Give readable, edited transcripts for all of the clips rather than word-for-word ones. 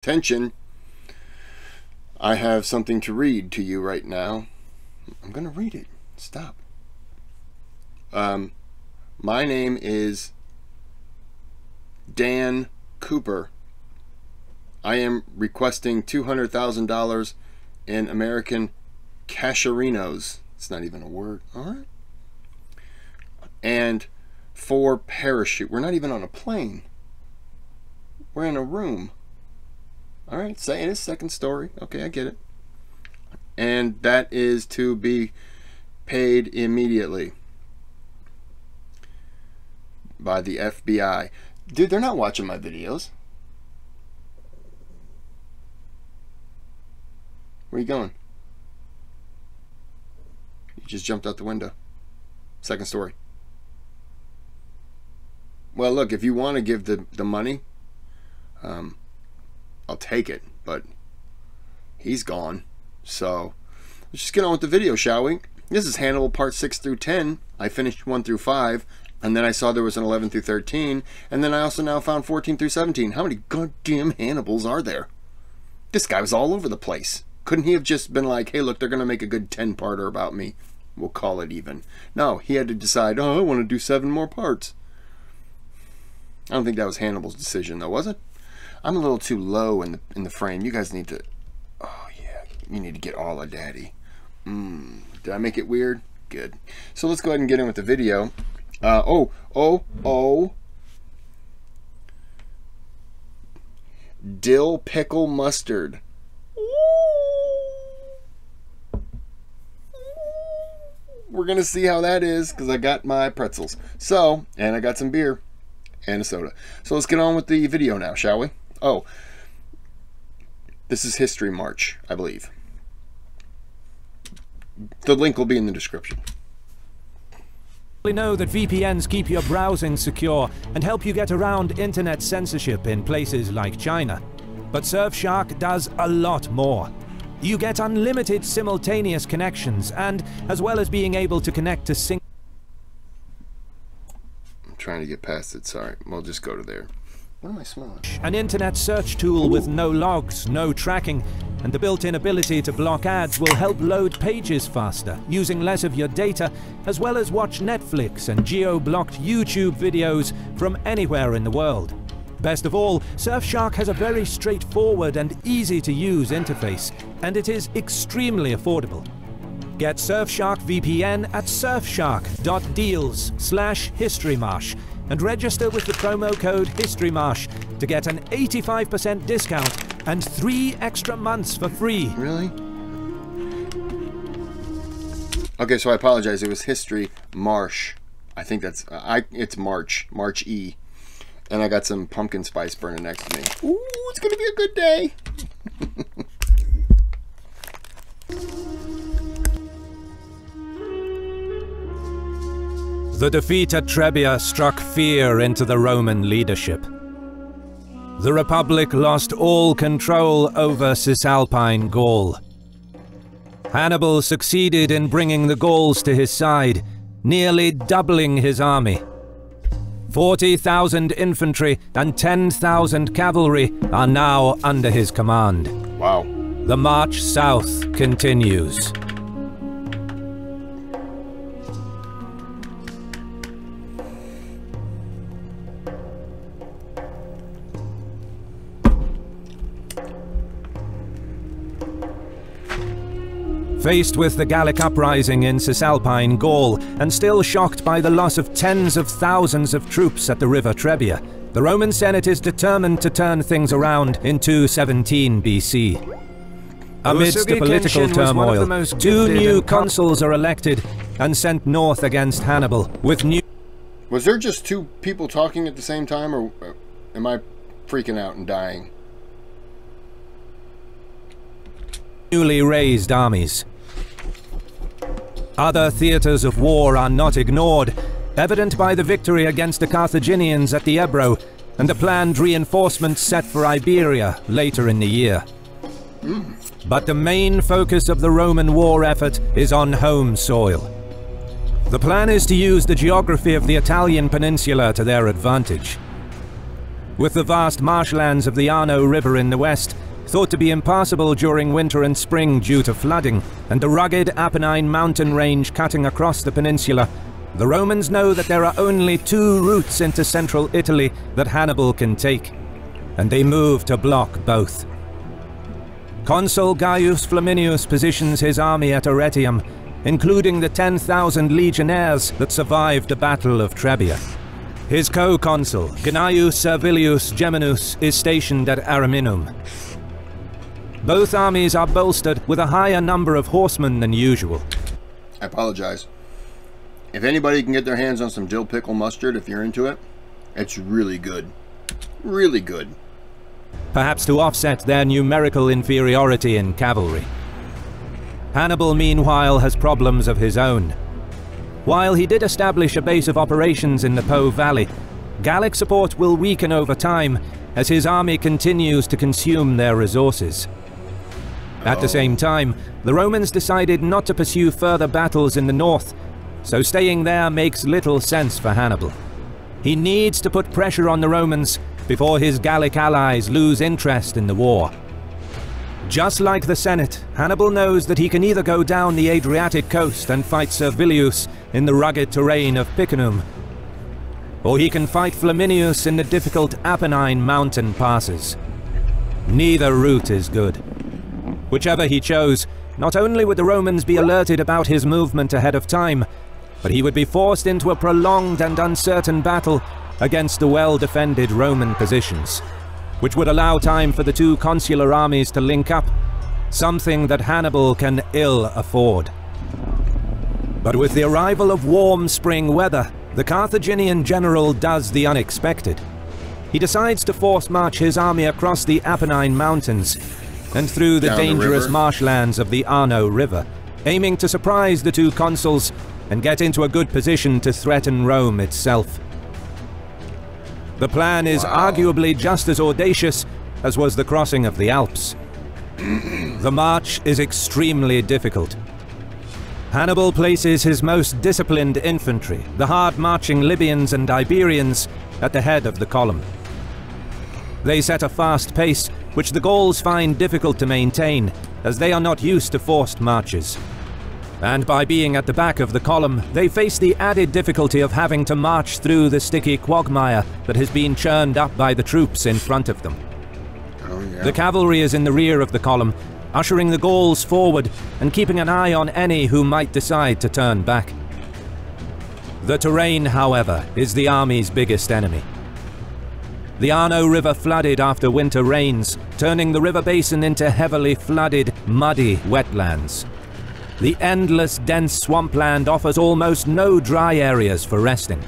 Attention, I have something to read to you right now. I'm gonna read it. Stop. My name is Dan Cooper. I am requesting $200,000 in American casherinos. It's not even a word. All right. And 4 parachute. We're not even on a plane. We're in a room. All right, say it is second story. Okay, I get it. And that is to be paid immediately by the FBI. Dude, they're not watching my videos. Where are you going? You just jumped out the window. Second story. Well, look, if you want to give the money, I'll take it, but he's gone. So let's just get on with the video, shall we? This is Hannibal part 6 through 10. I finished 1 through 5, and then I saw there was an 11 through 13, and then I also now found 14 through 17. How many goddamn Hannibals are there? This guy was all over the place. Couldn't he have just been like, hey, look, they're going to make a good 10-parter about me. We'll call it even. No, he had to decide, oh, I want to do 7 more parts. I don't think that was Hannibal's decision, though, was it? I'm a little too low in the frame. You guys need to... Oh, yeah. You need to get all of daddy. Did I make it weird? Good. So let's go ahead and get in with the video. Dill pickle mustard. We're going to see how that is, because I got my pretzels. So, and I got some beer and a soda. So let's get on with the video now, shall we? Oh, this is HistoryMarche, I believe. The link will be in the description. We know that VPNs keep your browsing secure and help you get around internet censorship in places like China. But Surfshark does a lot more. You get unlimited simultaneous connections, and as well as being able to connect to I'm trying to get past it, sorry. We'll just go to there. What am I smelling? An internet search tool with no logs, no tracking, and the built-in ability to block ads will help load pages faster, using less of your data, as well as watch Netflix and geo-blocked YouTube videos from anywhere in the world. Best of all, Surfshark has a very straightforward and easy-to-use interface, and it is extremely affordable. Get Surfshark VPN at surfshark.deals/HistoryMarche and register with the promo code HistoryMarche to get an 85% discount and 3 extra months for free. Really? Okay, so I apologize. It was HistoryMarche. I think that's it's March E. And I got some pumpkin spice burning next to me. Ooh, it's gonna be a good day. The defeat at Trebia struck fear into the Roman leadership. The Republic lost all control over Cisalpine Gaul. Hannibal succeeded in bringing the Gauls to his side, nearly doubling his army. 40,000 infantry and 10,000 cavalry are now under his command. Wow. The march south continues. Faced with the Gallic uprising in Cisalpine Gaul, and still shocked by the loss of tens of thousands of troops at the river Trebia, the Roman Senate is determined to turn things around in 217 BC. Amidst the political turmoil, 2 new consuls are elected and sent north against Hannibal, with new... Was there just 2 people talking at the same time, or am I freaking out and dying? Newly raised armies. Other theaters of war are not ignored, evident by the victory against the Carthaginians at the Ebro and the planned reinforcements set for Iberia later in the year. But the main focus of the Roman war effort is on home soil. The plan is to use the geography of the Italian peninsula to their advantage. With the vast marshlands of the Arno River in the west, thought to be impassable during winter and spring due to flooding, and the rugged Apennine mountain range cutting across the peninsula, the Romans know that there are only two routes into central Italy that Hannibal can take, and they move to block both. Consul Gaius Flaminius positions his army at Arretium, including the 10,000 legionnaires that survived the Battle of Trebia. His co-consul, Gnaeus Servilius Geminus, is stationed at Ariminum. Both armies are bolstered with a higher number of horsemen than usual. I apologize. If anybody can get their hands on some dill pickle mustard, if you're into it, it's really good. Really good. Perhaps to offset their numerical inferiority in cavalry. Hannibal, meanwhile, has problems of his own. While he did establish a base of operations in the Po Valley, Gallic support will weaken over time as his army continues to consume their resources. At the same time, the Romans decided not to pursue further battles in the north, so staying there makes little sense for Hannibal. He needs to put pressure on the Romans before his Gallic allies lose interest in the war. Just like the Senate, Hannibal knows that he can either go down the Adriatic coast and fight Servilius in the rugged terrain of Picenum, or he can fight Flaminius in the difficult Apennine mountain passes. Neither route is good. Whichever he chose, not only would the Romans be alerted about his movement ahead of time, but he would be forced into a prolonged and uncertain battle against the well-defended Roman positions, which would allow time for the two consular armies to link up, something that Hannibal can ill afford. But with the arrival of warm spring weather, the Carthaginian general does the unexpected. He decides to force march his army across the Apennine Mountains and through the dangerous marshlands of the Arno River, aiming to surprise the two consuls and get into a good position to threaten Rome itself. The plan is arguably just as audacious as was the crossing of the Alps. The march is extremely difficult. Hannibal places his most disciplined infantry, the hard-marching Libyans and Iberians, at the head of the column. They set a fast pace, which the Gauls find difficult to maintain, as they are not used to forced marches. And by being at the back of the column, they face the added difficulty of having to march through the sticky quagmire that has been churned up by the troops in front of them. The cavalry is in the rear of the column, ushering the Gauls forward and keeping an eye on any who might decide to turn back. The terrain, however, is the army's biggest enemy. The Arno River flooded after winter rains, turning the river basin into heavily flooded, muddy wetlands. The endless, dense swampland offers almost no dry areas for resting.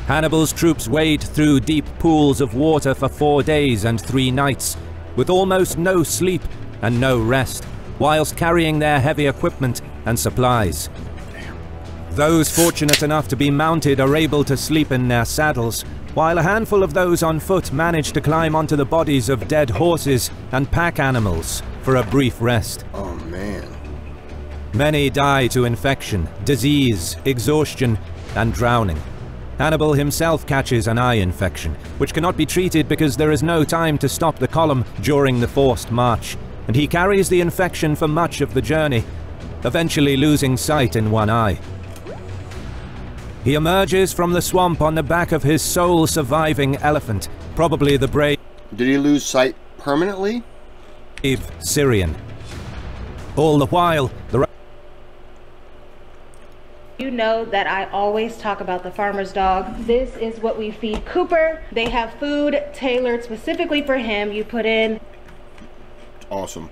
Hannibal's troops wade through deep pools of water for 4 days and 3 nights, with almost no sleep and no rest, whilst carrying their heavy equipment and supplies. Those fortunate enough to be mounted are able to sleep in their saddles, while a handful of those on foot manage to climb onto the bodies of dead horses and pack animals for a brief rest. Oh man. Many die to infection, disease, exhaustion, and drowning. Hannibal himself catches an eye infection, which cannot be treated because there is no time to stop the column during the forced march, and he carries the infection for much of the journey, eventually losing sight in one eye. He emerges from the swamp on the back of his sole surviving elephant, probably the brave... Did he lose sight permanently? Syrian. All the while, the... You know that I always talk about the farmer's dog. This is what we feed Cooper. They have food tailored specifically for him. You put in... Awesome.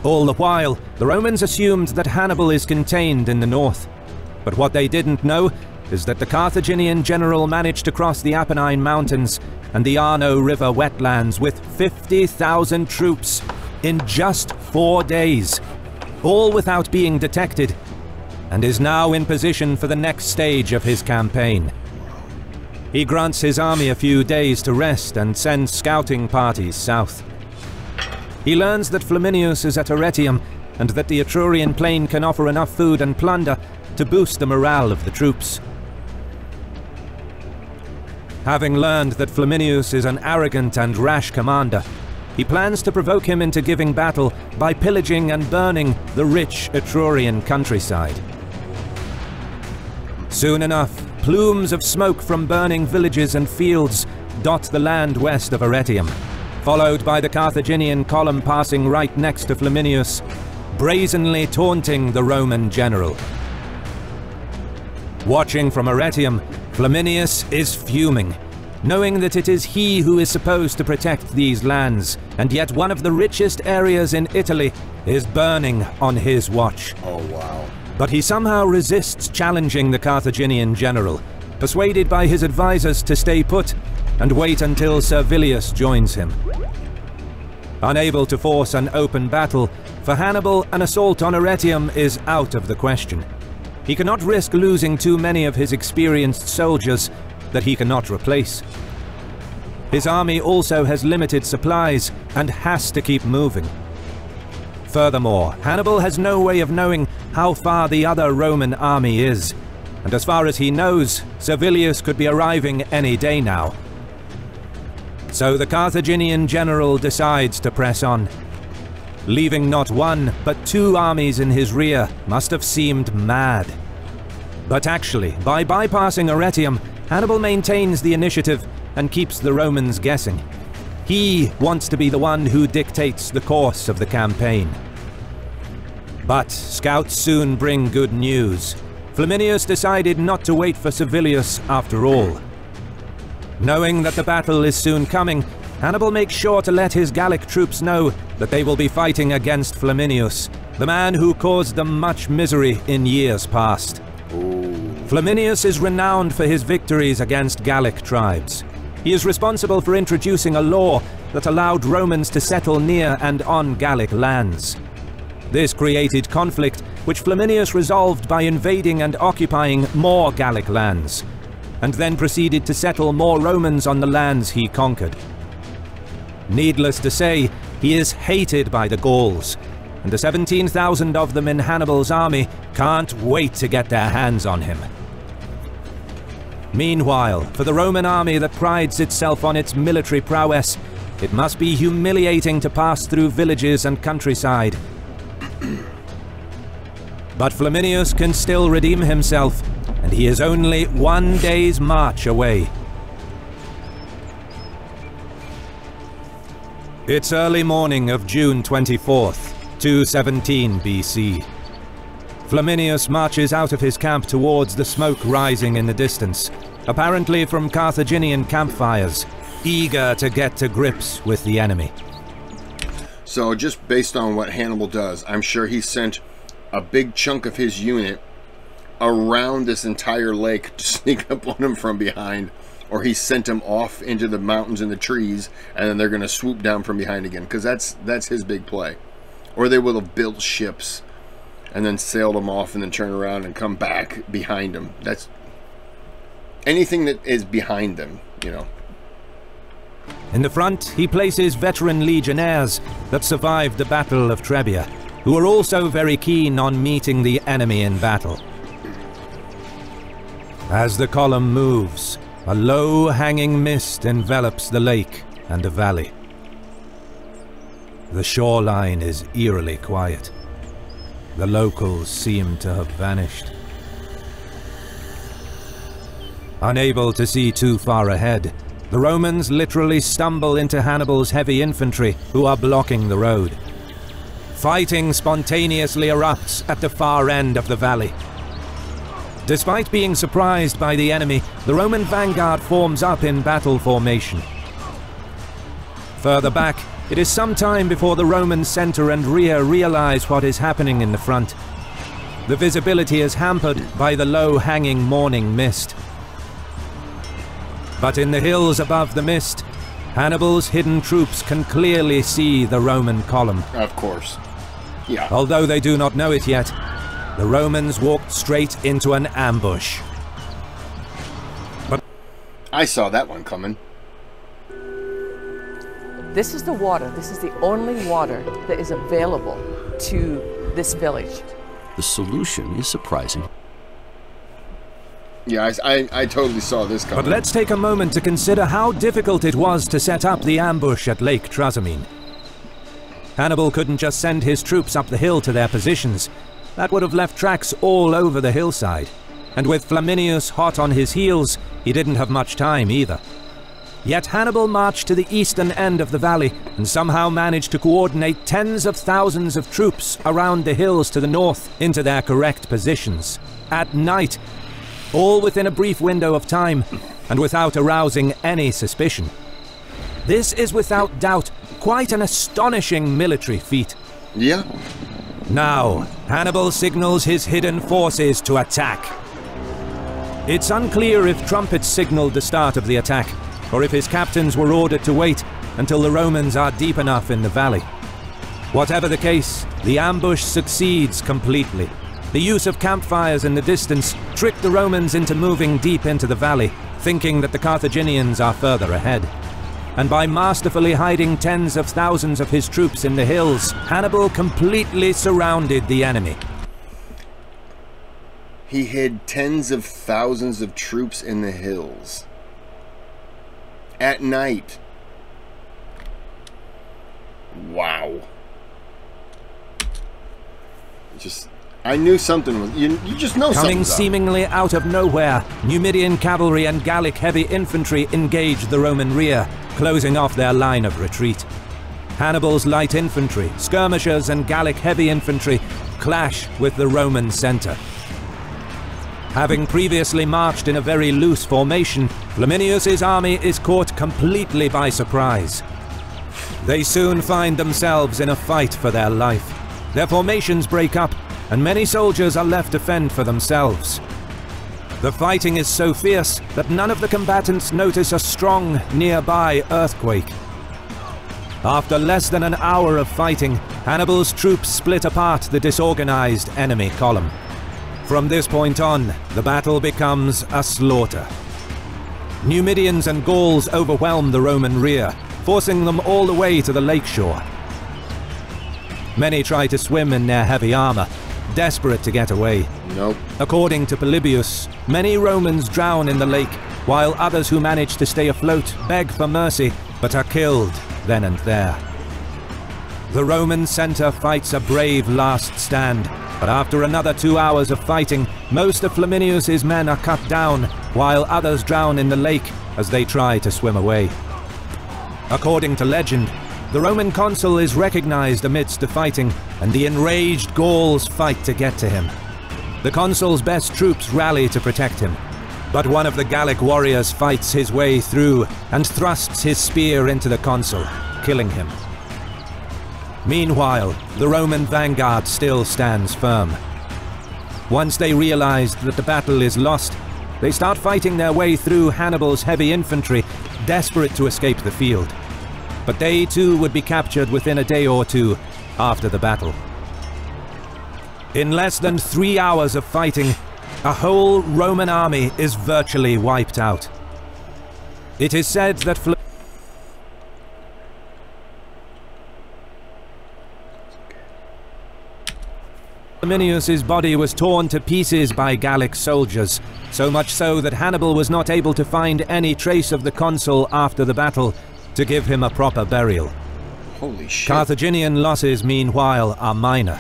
All the while, the Romans assumed that Hannibal is contained in the north. But what they didn't know is that the Carthaginian general managed to cross the Apennine Mountains and the Arno River wetlands with 50,000 troops in just 4 days, all without being detected, and is now in position for the next stage of his campaign. He grants his army a few days to rest and sends scouting parties south. He learns that Flaminius is at Arretium and that the Etrurian plain can offer enough food and plunder to boost the morale of the troops. Having learned that Flaminius is an arrogant and rash commander, he plans to provoke him into giving battle by pillaging and burning the rich Etrurian countryside. Soon enough, plumes of smoke from burning villages and fields dot the land west of Arretium, followed by the Carthaginian column passing right next to Flaminius, brazenly taunting the Roman general. Watching from Arretium, Flaminius is fuming, knowing that it is he who is supposed to protect these lands, and yet one of the richest areas in Italy is burning on his watch. Oh, wow. But he somehow resists challenging the Carthaginian general, persuaded by his advisors to stay put and wait until Servilius joins him. Unable to force an open battle, for Hannibal an assault on Arretium is out of the question. He cannot risk losing too many of his experienced soldiers that he cannot replace. His army also has limited supplies and has to keep moving. Furthermore, Hannibal has no way of knowing how far the other Roman army is, and as far as he knows, Servilius could be arriving any day now. So the Carthaginian general decides to press on. Leaving not one, but two armies in his rear must have seemed mad. But actually, by bypassing Arretium, Hannibal maintains the initiative and keeps the Romans guessing. He wants to be the one who dictates the course of the campaign. But scouts soon bring good news. Flaminius decided not to wait for Servilius after all. Knowing that the battle is soon coming, Hannibal makes sure to let his Gallic troops know that they will be fighting against Flaminius, the man who caused them much misery in years past. Flaminius is renowned for his victories against Gallic tribes. He is responsible for introducing a law that allowed Romans to settle near and on Gallic lands. This created conflict, which Flaminius resolved by invading and occupying more Gallic lands, and then proceeded to settle more Romans on the lands he conquered. Needless to say, he is hated by the Gauls, and the 17,000 of them in Hannibal's army can't wait to get their hands on him. Meanwhile, for the Roman army that prides itself on its military prowess, it must be humiliating to pass through villages and countryside. But Flaminius can still redeem himself, and he is only 1 day's march away. It's early morning of June 24th, 217 BC. Flaminius marches out of his camp towards the smoke rising in the distance, apparently from Carthaginian campfires, eager to get to grips with the enemy. So just based on what Hannibal does, I'm sure he sent a big chunk of his unit around this entire lake to sneak up on him from behind, or he sent him off into the mountains and the trees, and then they're going to swoop down from behind again, because that's his big play. Or they will have built ships and then sailed them off and then turn around and come back behind them. That's anything that is behind them, you know. In the front, he places veteran legionnaires that survived the Battle of Trebia, who are also very keen on meeting the enemy in battle. As the column moves, a low-hanging mist envelops the lake and the valley. The shoreline is eerily quiet. The locals seem to have vanished. Unable to see too far ahead, the Romans literally stumble into Hannibal's heavy infantry, who are blocking the road. Fighting spontaneously erupts at the far end of the valley. Despite being surprised by the enemy, the Roman vanguard forms up in battle formation. Further back, it is some time before the Roman center and rear realize what is happening in the front. The visibility is hampered by the low-hanging morning mist. But in the hills above the mist, Hannibal's hidden troops can clearly see the Roman column. Of course. Yeah. Although they do not know it yet, the Romans walked straight into an ambush. But I saw that one coming. This is the water. This is the only water that is available to this village. The solution is surprising. Yeah, I totally saw this coming. But let's take a moment to consider how difficult it was to set up the ambush at Lake Trasimene. Hannibal couldn't just send his troops up the hill to their positions. That would have left tracks all over the hillside. And with Flaminius hot on his heels, he didn't have much time either. Yet Hannibal marched to the eastern end of the valley and somehow managed to coordinate tens of thousands of troops around the hills to the north into their correct positions. At night, all within a brief window of time, and without arousing any suspicion. This is without doubt quite an astonishing military feat. Yeah. Now, Hannibal signals his hidden forces to attack. It's unclear if trumpets signaled the start of the attack, or if his captains were ordered to wait until the Romans are deep enough in the valley. Whatever the case, the ambush succeeds completely. The use of campfires in the distance tricked the Romans into moving deep into the valley, thinking that the Carthaginians are further ahead. And by masterfully hiding tens of thousands of his troops in the hills, Hannibal completely surrounded the enemy. He hid tens of thousands of troops in the hills. At night. Wow. I knew something was... You just know something's up. Coming seemingly out of nowhere, Numidian cavalry and Gallic heavy infantry engaged the Roman rear, closing off their line of retreat. Hannibal's light infantry, skirmishers and Gallic heavy infantry clash with the Roman center. Having previously marched in a very loose formation, Flaminius's army is caught completely by surprise. They soon find themselves in a fight for their life. Their formations break up, and many soldiers are left to fend for themselves. The fighting is so fierce that none of the combatants notice a strong, nearby earthquake. After less than an hour of fighting, Hannibal's troops split apart the disorganized enemy column. From this point on, the battle becomes a slaughter. Numidians and Gauls overwhelm the Roman rear, forcing them all the way to the lakeshore. Many try to swim in their heavy armor, desperate to get away. Nope. According to Polybius, many Romans drown in the lake, while others who manage to stay afloat beg for mercy, but are killed then and there. The Roman center fights a brave last stand, but after another 2 hours of fighting, most of Flaminius's men are cut down, while others drown in the lake as they try to swim away. According to legend, the Roman consul is recognized amidst the fighting, and the enraged Gauls fight to get to him. The consul's best troops rally to protect him, but one of the Gallic warriors fights his way through and thrusts his spear into the consul, killing him. Meanwhile, the Roman vanguard still stands firm. Once they realize that the battle is lost, they start fighting their way through Hannibal's heavy infantry, desperate to escape the field. But they too would be captured within a day or two after the battle. In less than 3 hours of fighting, a whole Roman army is virtually wiped out. It is said that Flaminius's body was torn to pieces by Gallic soldiers, so much so that Hannibal was not able to find any trace of the consul after the battle to give him a proper burial. Holy shit. Carthaginian losses, meanwhile, are minor.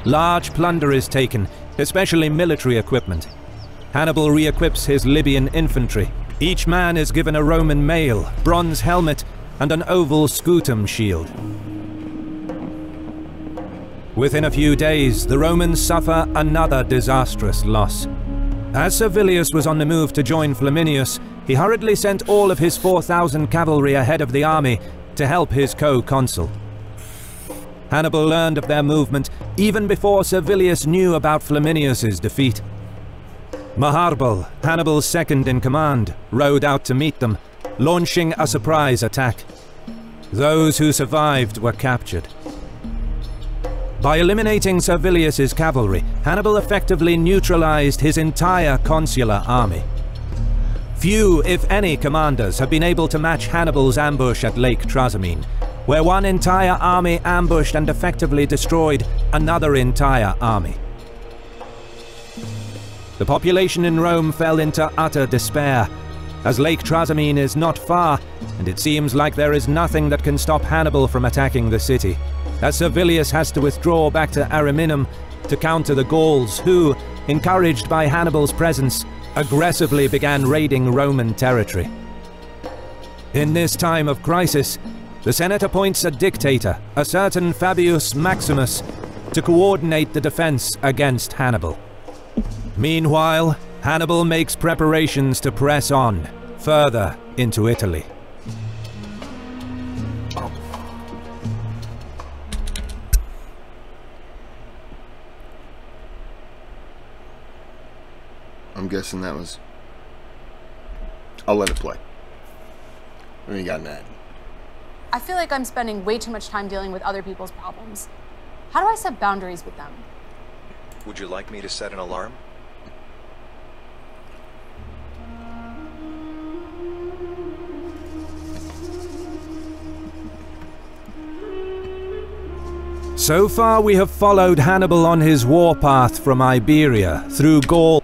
Large plunder is taken, especially military equipment. Hannibal re-equips his Libyan infantry. Each man is given a Roman mail, bronze helmet, and an oval scutum shield. Within a few days, the Romans suffer another disastrous loss. As Servilius was on the move to join Flaminius, he hurriedly sent all of his 4,000 cavalry ahead of the army to help his co-consul. Hannibal learned of their movement even before Servilius knew about Flaminius's defeat. Maharbal, Hannibal's second-in-command, rode out to meet them, launching a surprise attack. Those who survived were captured. By eliminating Servilius's cavalry, Hannibal effectively neutralized his entire consular army. Few, if any, commanders have been able to match Hannibal's ambush at Lake Trasimene, where one entire army ambushed and effectively destroyed another entire army. The population in Rome fell into utter despair, as Lake Trasimene is not far, and it seems like there is nothing that can stop Hannibal from attacking the city, as Servilius has to withdraw back to Ariminum to counter the Gauls who, encouraged by Hannibal's presence, aggressively began raiding Roman territory. In this time of crisis, the Senate appoints a dictator, a certain Fabius Maximus, to coordinate the defense against Hannibal. Meanwhile, Hannibal makes preparations to press on, further into Italy. I'm guessing that was... I'll let it play. What do you got in that? I feel like I'm spending way too much time dealing with other people's problems. How do I set boundaries with them? Would you like me to set an alarm? So far we have followed Hannibal on his warpath from Iberia, through Gaul.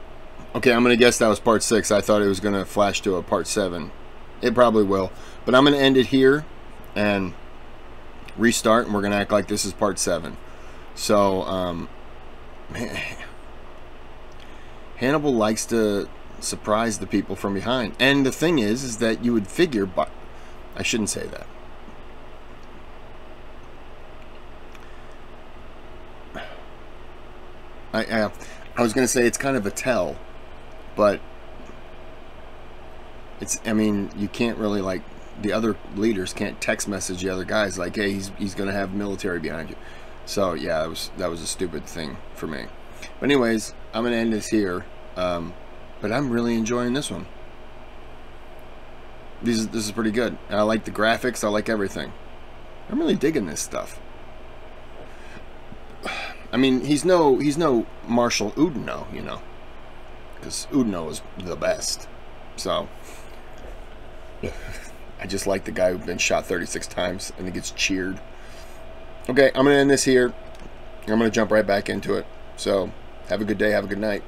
Okay, I'm going to guess that was part 6. I thought it was going to flash to a part 7. It probably will. But I'm going to end it here and restart, and we're going to act like this is part 7. So, Hannibal likes to surprise the people from behind. And the thing is that you would figure, but I shouldn't say that. I was going to say it's kind of a tell, but it's, I mean, you can't really, like, the other leaders can't text message the other guys like, hey, he's going to have military behind you. So yeah, that was a stupid thing for me. But anyways, I'm going to end this here. But I'm really enjoying this one. This is pretty good. And I like the graphics. I like everything. I'm really digging this stuff. I mean, he's no Marshal Oudinot, you know, because Oudinot is the best. So I just like the guy who's been shot 36 times and he gets cheered. Okay, I'm gonna end this here. I'm gonna jump right back into it. So have a good day. Have a good night.